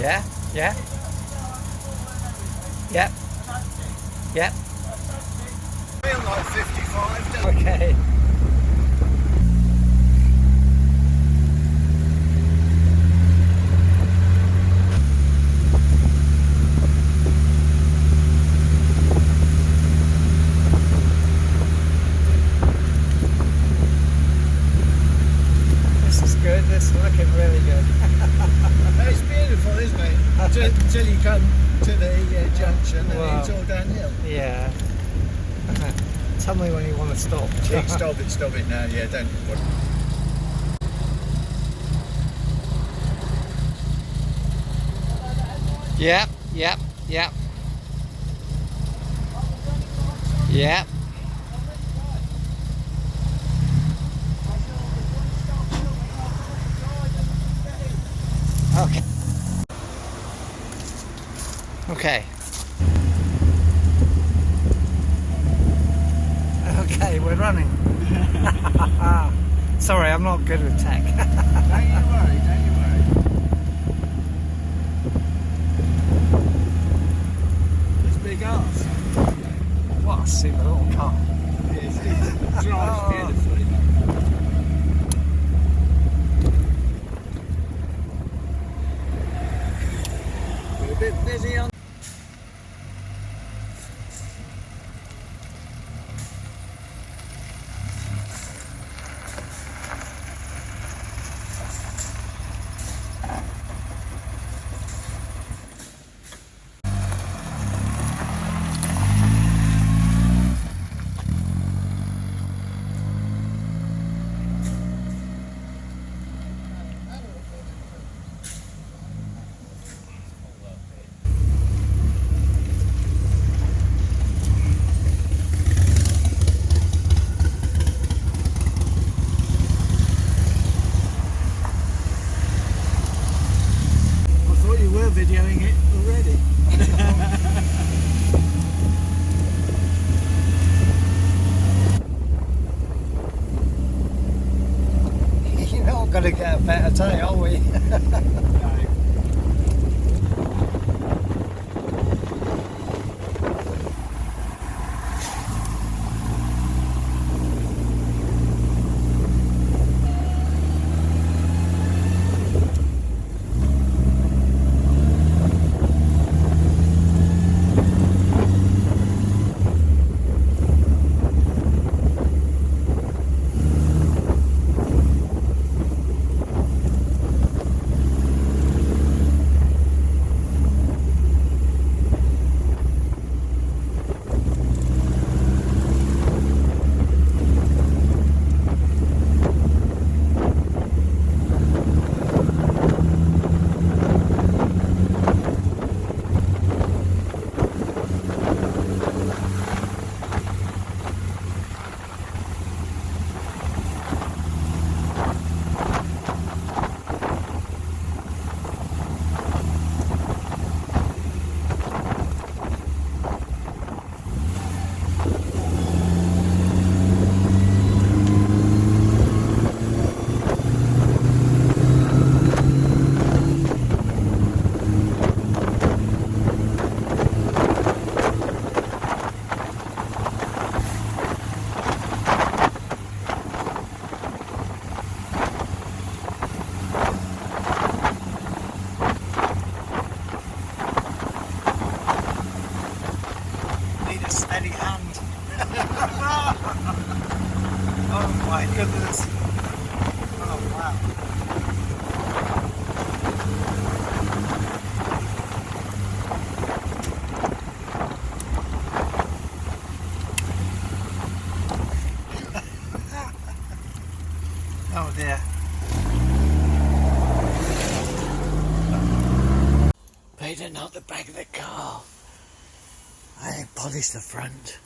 Yeah? Yeah? Yep. Yep. Feel like 55, don't you? Okay. This is good. This is looking really good. It's beautiful, isn't it? Until you come to the junction and Wow. it's all downhill. Yeah. Tell me when you want to stop. Stop it now, yeah, don't. Yep, yep, yep. Yep. Okay. Okay. Okay, we're running. Sorry, I'm not good with tech. Don't you worry, don't you worry. It's big arse. What a super little car. It drives beautifully. We're a bit busy on. You were videoing it already. You're not going to get a better day, are we? Steady hand. Oh my goodness. Oh wow. Oh dear. They didn't knock the back of the car. I polished the front.